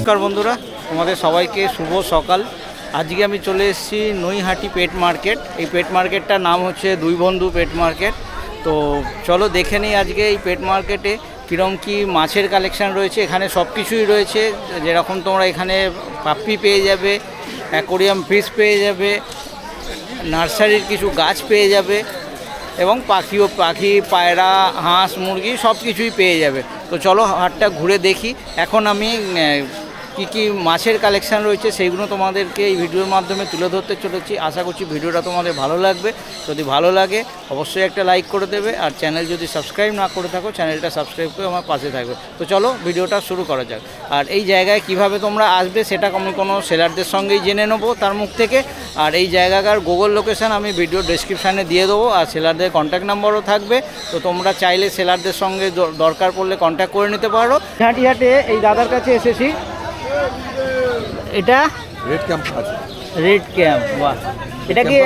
নমস্কার বন্ধুরা, তোমাদের সবাইকে শুভ সকাল। আজকে আমি চলে এসেছি নৈহাটি পেট মার্কেট। এই পেট মার্কেটটার নাম হচ্ছে দুই বন্ধু পেট মার্কেট। তো চলো দেখে নিই আজকে এই পেট মার্কেটে কীরকম কী মাছের কালেকশান রয়েছে। এখানে সব কিছুই রয়েছে, যেরকম তোমরা এখানে পাপ্পি পেয়ে যাবে, অ্যাকোরিয়াম ফিশ পেয়ে যাবে, নার্সারির কিছু গাছ পেয়ে যাবে এবং পাখি, পায়রা, হাঁস, মুরগি সব কিছুই পেয়ে যাবে। তো চলো হাটটা ঘুরে দেখি। এখন আমি কী মাছের কালেকশান রয়েছে সেইগুলো তোমাদেরকে এই ভিডিওর মাধ্যমে তুলে ধরতে চলেছি। আশা করছি ভিডিওটা তোমাদের ভালো লাগবে। যদি ভালো লাগে অবশ্যই একটা লাইক করে দেবে, আর চ্যানেল যদি সাবস্ক্রাইব না করে থাকো চ্যানেলটা সাবস্ক্রাইব করে আমার পাশে থাকবে। তো চলো ভিডিওটা শুরু করা যাক। আর এই জায়গায় কিভাবে তোমরা আসবে সেটা আমি কোনো সেলারদের সঙ্গেই জেনে নেবো তার মুখ থেকে। আর এই জায়গাকার গুগল লোকেশান আমি ভিডিও ডেসক্রিপশানে দিয়ে দেবো, আর সেলারদের কন্ট্যাক্ট নাম্বারও থাকবে। তো তোমরা চাইলে সেলারদের সঙ্গে দরকার পড়লে কন্ট্যাক্ট করে নিতে পারো। হাটে এই দাদার কাছে এসেছি। এটা রেড ক্যাম্প আছে। রেড ক্যাম্প, বাহ। এটা কি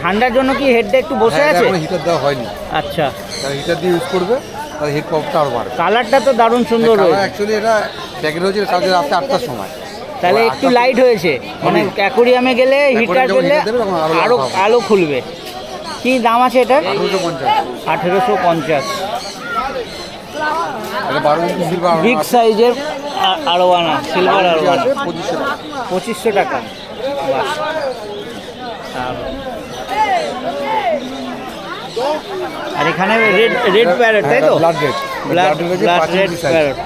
ঠান্ডার জন্য কি হেডটা একটু বসে আছে? এখন হিটার দেওয়া হয়নি। আচ্ছা, তাহলে হিটার দিয়ে ইউজ করবে, তাহলে হেড পাম্পটা আরো বাড়বে। কালারটা তো দারুণ সুন্দর হয়েছে। অ্যাকচুয়ালি এটা প্যাকেট হয়েছে কালকে রাতে 8টার সময়, তাহলে একটু লাইট হয়েছে, মানে অ্যাকোরিয়ামে গেলে হিটার দিলে আরো আলো খুলবে। কি দাম আছে এটা? 1850। বিগ সাইজের আরোয়ানা, সিলভার আরোয়ানা 2500 টাকা। আর এখানে রেড প্যারট, তাই তো? Blood red parrot.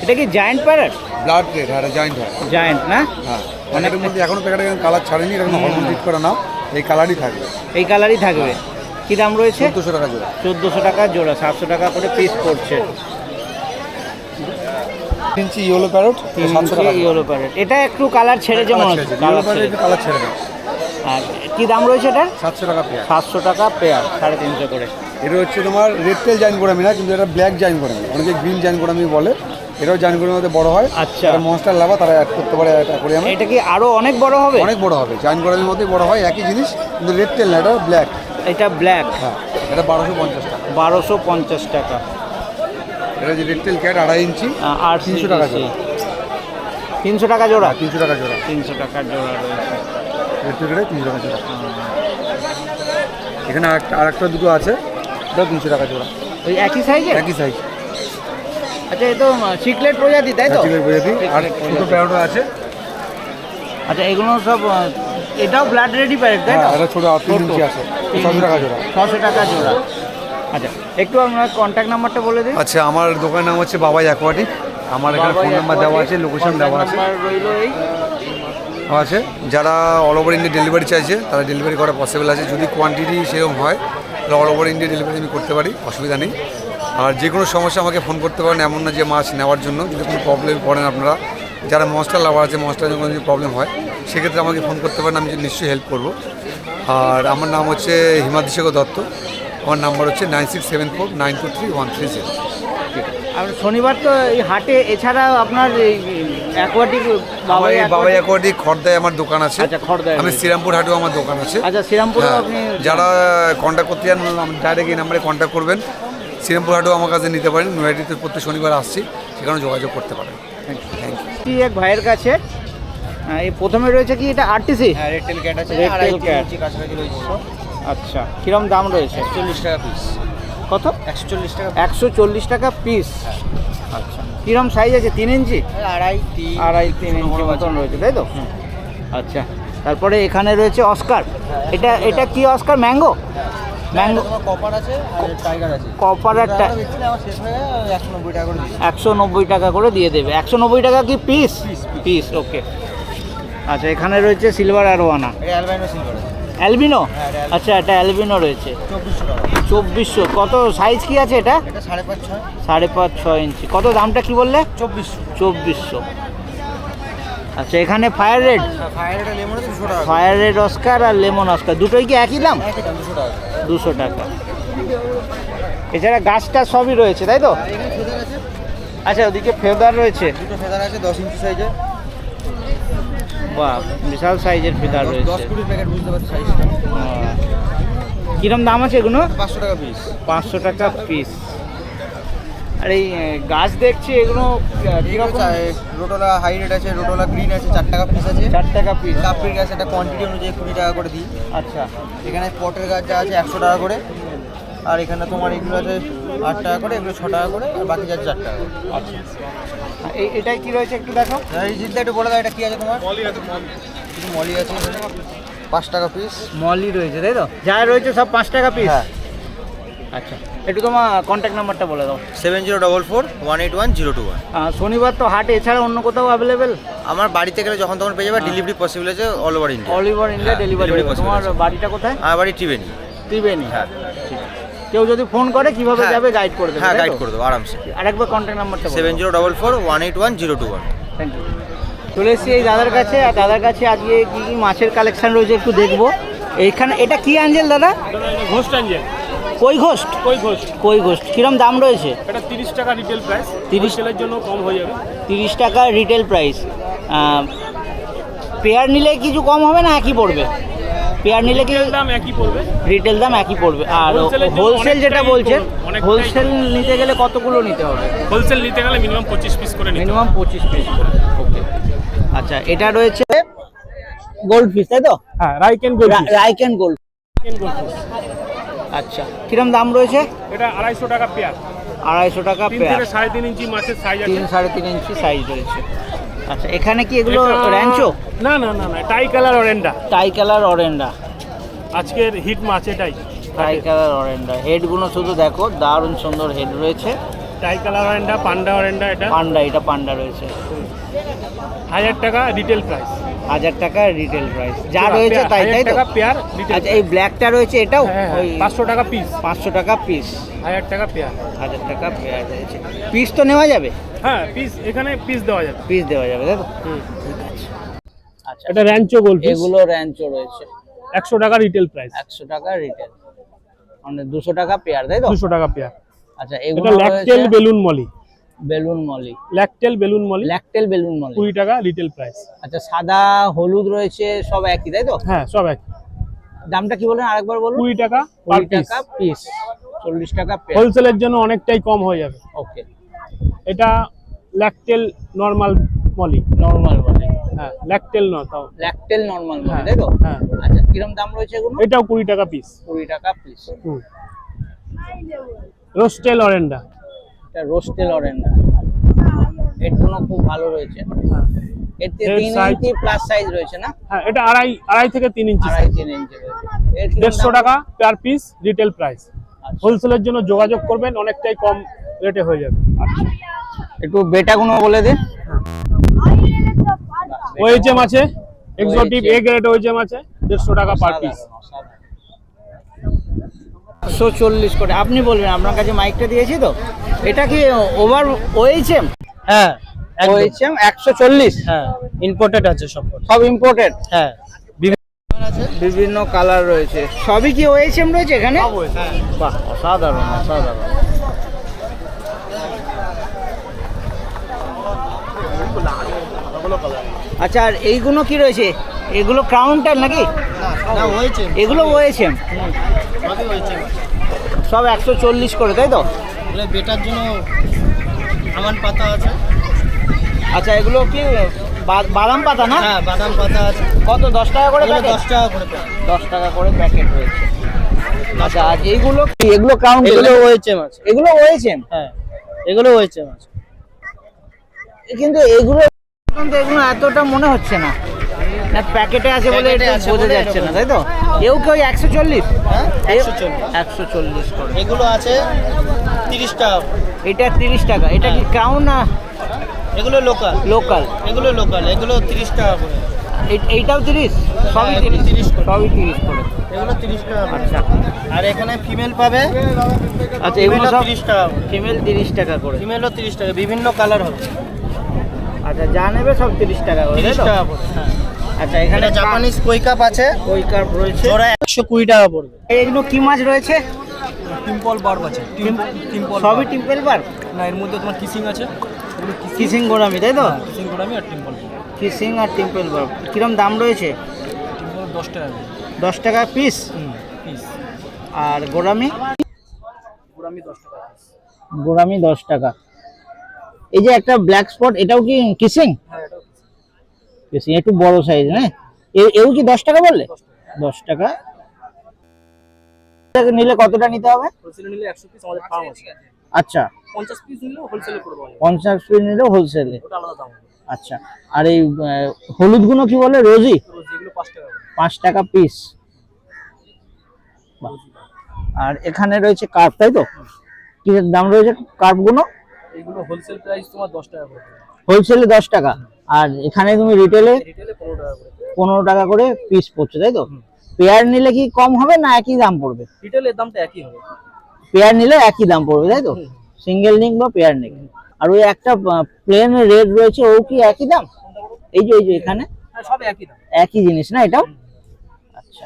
এটা কি জায়ান্ট প্যারট? ব্লাড রেড, হ্যাঁ জায়ান্ট হয়। জায়ান্ট না? হ্যাঁ, অনেকের মধ্যে এখনো প্যাকেটে কালার ছাড়েনি, এরকম হরমোন ট্রিট করা না, এই কালারই থাকবে। এই কালারই থাকবে। কি দাম রয়েছে? 1400 টাকা জোড়া। 1400 টাকা জোড়া, 700 টাকা করে পিস পড়ছে। 3 ইঞ্চি ইয়েলো প্যারট, 700 টাকা ইয়েলো প্যারট। এটা একটু কালার ছেড়েছে মনে হচ্ছে। কালার ছেড়ে দেয়। আর কি দাম রয়েছে এটা? 700 টাকা পেয়ার। 700 টাকা পেয়ার, 350 করে। এটা হচ্ছে তোমার রেড টেল জাইন্ট গোরামি না, কিন্তু এটা ব্ল্যাক জাইন্ট গোরামি, অনেকে গ্রিন জাইন্ট গোরামি বলে। এটাও জাইন্ট গোরামির মধ্যে বড় হয়। আচ্ছা, মনস্টার লাভা তারা অ্যাড করতে পারে অ্যাকোরিয়ামে। এটা কি আরো অনেক বড় হবে? অনেক বড় হবে, জাইন্ট গোরামির মধ্যেই বড় হয়, একই জিনিস, কিন্তু রেড টেল না, এটা ব্ল্যাক। এটা ব্ল্যাক। হ্যাঁ, এটা 1250 টাকা। 1250 টাকা। এটা যে রেড টেল ক্যাট 2.5 ইঞ্চি, আর 300 টাকা জোড়া। 300 টাকা জোড়া? 300 টাকা জোড়া। 300 টাকার জোড়া রয়েছে। রেড টেল ক্যাট 300 টাকা জোড়া। এখানে আরেকটা দুটো আছে, এটা 300 টাকা জোড়া। ওই একই সাইজে? একই সাইজ। আচ্ছা, এই তো চিকলেট প্রজাতি, তাই তো? চিকলেট প্রজাতি। আর ছোটো প্যারটও আছে। আচ্ছা, এগুলো সব, এটাও ব্লাড রেডি প্যারেট, তাই তো? এটা ছোটো 3 ইঞ্চি আছে, 600 টাকা জোড়া। 600 টাকা জোড়া। আচ্ছা, একটু আপনার কন্ট্যাক্ট নাম্বারটা বলে দিন। আচ্ছা, আমার দোকানের নাম হচ্ছে বাবাই অ্যাকোয়াটিক। আমার এখানে ফোন নাম্বার দেওয়া আছে, লোকেশন দেওয়া আছে। আছে যারা অল ওভার ইন্ডিয়া ডেলিভারি চাইছে তারা ডেলিভারি করা পসিবল আছে, যদি কোয়ান্টিটি সেরকম হয় তাহলে অল ওভার ইন্ডিয়া ডেলিভারি আমি করতে পারি, অসুবিধা নেই। আর যে কোনো সমস্যা আমাকে ফোন করতে পারেন, এমন না যে মাছ নেওয়ার জন্য যদি কোনো প্রবলেম পড়েন আপনারা, যারা মনস্টার লাভার আছে, মনস্টার যখন যদি প্রবলেম হয় সেক্ষেত্রে আমাকে ফোন করতে পারেন, আমি নিশ্চয়ই হেল্প করব। আর আমার নাম হচ্ছে হিমাদ্রিশেখর দত্ত। আমার নাম্বার হচ্ছে 9674923130। আর শনিবার তো এই হাটে, এছাড়া আপনার এই অ্যাকোয়াটিক বাবাই অ্যাকোয়াটিক খড়দায় আমার দোকান আছে। আচ্ছা, খড়দায়। আমি শ্রীরামপুর হাটেও আমার দোকান আছে। আচ্ছা, শ্রীরামপুরে আপনি যারা কন্ট্যাক্ট করতে চান ডাইরেক্ট এই নাম্বারে কন্ট্যাক্ট করবেন। শ্রীরামপুর হাটেও আমার কাছে নিতে পারেন, নৈহাটিতে প্রত্যেক শনিবার আসছি, সেখানে যোগাযোগ করতে পারেন। Thank you. এক ভাইয়ের কাছে এই প্রথমে রয়েছে কি এটা আরটিসি? হ্যাঁ, রেড টেল ক্যাট আছে, রেড টেল ক্যাট কাছাকাছি রয়েছে। আচ্ছা, কিরম দাম রয়েছে? 140 টাকা পিস। কত? 140 টাকা। 140 টাকা পিস। আচ্ছা, কিরম সাইজ আছে? 3 ইঞ্চি? 2.5-3 ইঞ্চি মতন রয়েছে, তাই তো? আচ্ছা, তারপরে এখানে রয়েছে অস্কার। এটা কি অস্কার? ম্যাঙ্গো? ম্যাঙ্গো কপার আছে আর টাইগার আছে। কপার আর শেষ হয়ে গেলে 190 টাকা করে দিই। 190 টাকা করে দিয়ে দেবে। 190 টাকা কি পিস? পিস, ওকে। আচ্ছা, এখানে রয়েছে সিলভার আরোয়ানা। এটা অ্যালবাইনো সিলভার আছে। অ্যালবিনো? আচ্ছা, এটা অ্যালবিনো রয়েছে। 2400 টাকা। 2400। কত সাইজ কি আছে এটা? এটা 5.5-6। 5.5-6 ইঞ্চি। কত দামটা কি বললে? 2400। আচ্ছা, এখানে fire red, fire red lemon 200 টাকা। ফায়ার রেড অস্কার আর লেমন অস্কার দুটোই কি একই দাম? একই দাম, 200 টাকা। 200 টাকা। এছাড়া গাছটা সবই রয়েছে, তাই তো? এখানে ফেদার আছে। আচ্ছা, ওদিকে ফেদার রয়েছে। দুটো ফেদার আছে 10 ইঞ্চি সাইজের। বাহ, বিশাল সাইজের ফেদার রয়েছে। 10-20 প্যাকেট বুঝতে পারছি সাইজটা। কিরম দাম আছে এগুলো? 500 টাকা পিস। 500 টাকা পিস। আর এই গাছ দেখছি এগুলো কীরকম? রোটোলা হাই রেট আছে, রোটোলা গ্রিন আছে, 4 টাকা পিস আছে। 4 টাকা পিস। কাপের গাছ একটা কোয়ান্টিটি অনুযায়ী 20 টাকা করে দিই। আচ্ছা, এখানে পটের গাছ যা আছে 100 টাকা করে। আর এখানে তোমার এগুলো আছে 8 টাকা করে, এগুলো 6 টাকা করে, আর বাকি যাচ্ছে 4 টাকা করে। আচ্ছা, এটাই কি রয়েছে একটু দেখো। এই জিনিসটা একটু বলে দাও, এটা কি আছে তোমার? মলি আছে, কিছু মলি আছে এখানে 5 টাকা পিস। মলি রয়েছে তাই তো? যা রয়েছে সব 5 টাকা পিস। হ্যাঁ। আচ্ছা, একটু তোমার কন্ট্যাক্ট নাম্বারটা বলে দাও। 7044181021। শনিবার তো হাট, এছাড়া অন্য কোথাও অ্যাভেলেবেল? আমার বাড়িতে গেলে যখন তখন পেয়ে যাবে, ডেলিভারি পসিবল আছে all over India. All over India delivery. তোমার বাড়িটা কোথায়? আমার বাড়ি ত্রিবেণী। ত্রিবেণী। হ্যাঁ। ঠিক আছে। কেউ যদি ফোন করে কিভাবে হ্যাঁ। যাবে গাইড করে দেবে? হ্যাঁ, গাইড করে দেবো আরামসে। আরেকবার কন্ট্যাক্ট নাম্বারটা বলো। 7044181021। Thank you. চলে এসেছি এই দাদার কাছে, আর দাদার কাছে আজকে কী কী মাছের কালেকশন রয়েছে একটু দেখবো। এইখানে এটা কি আঞ্জেল দাদা? Ghost angel. কই ঘোস্ট? কই ঘোস্ট। কই ঘোস্ট কিরম দাম রয়েছে? এটা 30 টাকা রিটেল প্রাইস। 30 সেলের জন্য কম হয়ে যাবে। 30 টাকা রিটেল প্রাইস। পেয়ার নিলে কিছু কম হবে না একই পড়বে? পেয়ার নিলে কি দাম একই পড়বে। রিটেল দাম একই পড়বে? আর হোলসেলের জন্য হোলসেল যেটা অনেকটাই বলছেন, অনেকটাই হোলসেল নিতে গেলে কতগুলো নিতে হবে? হোলসেল নিতে গেলে মিনিমাম 25 পিস করে নিতে হবে। মিনিমাম 25 পিস করে। ওকে। আচ্ছা, এটা রয়েছে গোল্ড ফিশ তাই তো? হ্যাঁ, রাইকেন গোল্ড। রাইকেন গোল্ড। রাইকেন গোল্ড। আচ্ছা, কিরম দাম রয়েছে? এটা 250 টাকা পেয়ার। 250 টাকা 3 পেয়ার। থেকে 3.5 ইঞ্চি মাছের সাইজ আছে। 3-3.5 ইঞ্চি সাইজ রয়েছে। আচ্ছা, এখানে কি এগুলো এটা- র্যাঞ্চো? না না না না, টাই কালার অরেন্ডা। টাই কালার অরেন্ডা। আজকের হিট মাছ এটাই। টাই কালার অরেন্ডা। হেডগুলো শুধু দেখো, দারুণ সুন্দর হেড রয়েছে। টাই কালার অরেন্ডা, পান্ডা অরেন্ডা। এটা পান্ডা, এটা পান্ডা রয়েছে। 1000 টাকা রিটেল প্রাইস। 1000 টাকা রিটেল প্রাইস যা রয়েছে তাই, তাই 1000 তো? টাকা পেয়ার রিটেল। আচ্ছা, এই ব্ল্যাকটা রয়েছে এটাও? ওই 500 টাকা পিস। 500 টাকা পিস। 1000 টাকা পেয়ার। 1000 টাকা পেয়ার রয়েছে। পিস তো নেওয়া যাবে? হ্যাঁ, পিস এখানে পিস দেওয়া যাবে। পিস দেওয়া যাবে তাই তো? আচ্ছা, এটা র্যাঞ্চো গোল্ড ফিশ। এগুলো র্যাঞ্চো রয়েছে। 100 টাকা রিটেল প্রাইস। 100 টাকা রিটেল, মানে 200 টাকা পেয়ার তাই তো? 200 টাকা পেয়ার। আচ্ছা, এটা এগুলো ল্যাকটেল রয়েছে বেলুন মলি। বেলুন মলি। ল্যাকটেল বেলুন মলি। ল্যাকটেল বেলুন মলি। 20 টাকা রিটেল প্রাইস। আচ্ছা, সাদা হলুদ রয়েছে, সব একই তাই তো? হ্যাঁ, সব এক। দামটা কি বলেন আরেকবার বলুন? 20 টাকা পার 20 পিস। টাকা পিস, 40 টাকা পেয়ার। হোলসেলের জন্য অনেকটাই কম হয়ে যাবে। ওকে। এটা ল্যাকটেল নরমাল মলি। নরমাল মলি। হ্যাঁ, ল্যাকটেল না তাও। ল্যাকটেল নরমাল মলি হ্যাঁ, তাই তো? হ্যাঁ। আচ্ছা, কিরম দাম রয়েছে এগুলো? এটাও 20 টাকা পিস। 20 টাকা পিস। রোস্টেল অরেন্ডা। এটা রোস্টেল অরেন্ডা। হেডগুলো খুব ভালো রয়েছে। হ্যাঁ, এর Head 3 size- ইঞ্চি প্লাস সাইজ রয়েছে না? হ্যাঁ, এটা আড়াই থেকে 3 ইঞ্চি। 2.5-3 ইঞ্চি রয়েছে। এর কিরম 150 দাম? টাকা পার পিস রিটেল প্রাইস। আচ্ছা। হোলসেলের জন্য যোগাযোগ করবেন, অনেকটাই কম রেটে হয়ে যাবে। আচ্ছা, একটু বেটাগুলো বলে দিন। ওএইচএম আছে, এক্সোটিক এ গ্রেড ওএইচএম আছে, 150 টাকা পার পিস। 140 করে। আপনি বলবেন, আপনার কাছে মাইকটা দিয়েছি তো। এটা কি ওভার ওএইচএম? হ্যাঁ, ওএইচএম 140। হ্যাঁ, ইম্পোর্টেড আছে সব। সব ইম্পোর্টেড? হ্যাঁ, বিভিন্ন কালার রয়েছে। সবই কি ওএইচএম রয়েছে এখানে? বাহ, অসাধারণ অসাধারণ। আচ্ছা, আর এইগুলো কি রয়েছে? এগুলো ক্রাউনটার নাকি? না হয়েছে, এগুলো ওএইচএম সবই হয়েছে। সব 140 করে তাই তো? এগুলো বেটার জন্য আমান পাতা আছে। আচ্ছা, এগুলো কি বাদাম পাতা না? হ্যাঁ, বাদাম পাতা আছে। কত? 10 টাকা করে এগুলো প্যাকেট? 10 টাকা করে packet। 10 টাকা করে প্যাকেট রয়েছে। আচ্ছা, আর এইগুলো কি? এগুলো ক্রাউন? এগুলো হয়েছে মাছ। এগুলো ওএইচএম? হ্যাঁ, এগুলো হয়েছে মাছ। কিন্তু এগুলো এতটা মনে হচ্ছে না। না, প্যাকেটে আছে বলে প্যাকেটে এটা আছে বোঝা বলে যাচ্ছে না এরকম। তাই তো? এও কি ওই 140? হ্যাঁ, 140। 140 করে। এগুলো আছে 30 টাকা। এটা 30 টাকা। এটা কি ক্রাউন না এগুলো লোকাল। লোকাল? এগুলো লোকাল, এগুলো 30 টাকা করে। এইটাও 30? সবই এগুলো 30 করে। সবই 30 করে। এগুলো 30 টাকা করে। আচ্ছা আর এখানে ফিমেল পাবে। আচ্ছা, এগুলো ফিমেলও সব 30 টাকা করে। ফিমেল 30 টাকা করে। ফিমেলও 30 টাকা, বিভিন্ন কালার হবে। আচ্ছা, যা নেবে সব 30 টাকা করে তাই 30 তো? টাকা করে। হ্যাঁ, আচ্ছা, এখানে এখানে জাপানিজ কই কাপ আছে। কই কার্প রয়েছে। জোড়া 120 টাকা পড়বে। এগুলো কি মাছ রয়েছে? টিম্পল বার্ব আছে। টিম্পল সবই টিম্পেল বার? না, এর মধ্যে তোমার কিসিং আছে। কিসিং গোরামি তাই তো? কিসিং গোরামি আর টিম্পল। কিসিং আর টিম্পেল বার। কিরম দাম রয়েছে? টিম্পল 10 টাকা। 10 টাকা পিস। পিস। আর গোরামি? গোরামি 10 টাকা পিস। গোরামি 10 টাকা। এই যে একটা ব্ল্যাক স্পট, এটাও কি কিসিং? কিসিং একটু বড় সাইজ, হ্যাঁ। এও কি 10 টাকা বললে? 10 টাকা। এটাকে নিলে কতটা নিতে হবে? হোলসেলে নিলে 100 পিস আমাদের ফার্ম আছে। আচ্ছা, 50 পিস নিলেও হোলসেলে করে দেওয়া যাবে, 50 পিস নিলেও হোলসেলে। ওটা আলাদা দাম হবে। আচ্ছা, আর এই হলুদ গুলো কি বলে? রোজি? রোজ যেগুলো 5 টাকা করে। 5 টাকা পিস। আর এখানে রয়েছে কার্প, তাই তো? কি দাম রয়েছে কার্প গুলো? এইগুলো হোলসেল প্রাইস তোমার 10 টাকা করে, হোলসেলে 10 টাকা, আর এখানে তুমি রিটেলে রিটেলে 15 টাকা করে। 15 টাকা করে পিস পড়ছে, তাই তো? পেয়ার নিলে কি কম হবে না একই দাম পড়বে? রিটেলের দামটা একই হবে। পেয়ার নিলে একই দাম পড়বে, তাই তো? সিঙ্গেল নিক বা পেয়ার নিক। আর ওই একটা প্লেন রেড রয়েছে, ও কি একই দাম? এই যে এখানে হ্যাঁ, সব একই দাম। একই জিনিস না এটাও? আচ্ছা,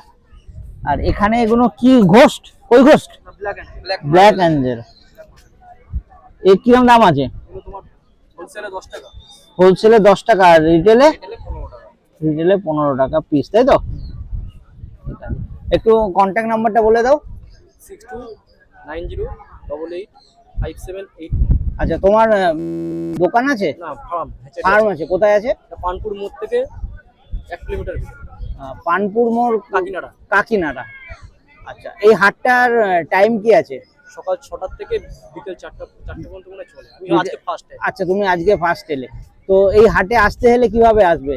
আর এখানে এগুলো কি ঘোস্ট? কই ghost? Black and black angel. এর কিরকম দাম আছে? এগুলো তোমার হোলসেলে 10 টাকা, হোলসেলে 10 টাকা, আর রিটেলে? রিটেলে 15 টাকা। রিটেলে 15 টাকা পিস, তাই তো? ঠিক আছে। একটু কন্ট্যাক্ট নাম্বারটা বলে দাও। 6290885782। আচ্ছা, তোমার দোকান আছে? না, ফার্ম। ফার্ম আছে, কোথায় আছে? পানপুর মোড় থেকে 1 কিলোমিটার ভিতরে, পানপুর মোড়, কাকিনাড়া। কাকিনাড়া। আচ্ছা, এই হাটটার টাইম কি আছে? সকাল 6টা থেকে বিকেল 4টা পর্যন্ত মনে হয় চলে। আমি আজকে ফার্স্ট টাইম। আচ্ছা, তুমি আজকে ফার্স্ট এলে, তো এই হাটে আসতে হলে কিভাবে আসবে?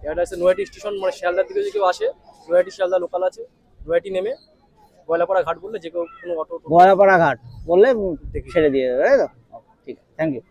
এটা আছে নয়াটি স্টেশন, মানে শিয়ালদার দিকে যদি কেউ আসে, নয়াটি শিয়ালদা লোকাল আছে, নয়াটি নেমে গয়লাপাড়া ঘাট বললে যে কেউ কোনো অটো গয়াপাড়া ঘাট বললে ছেড়ে দিয়ে দেবে, তাই তো? ঠিক আছে, থ্যাংক ইউ।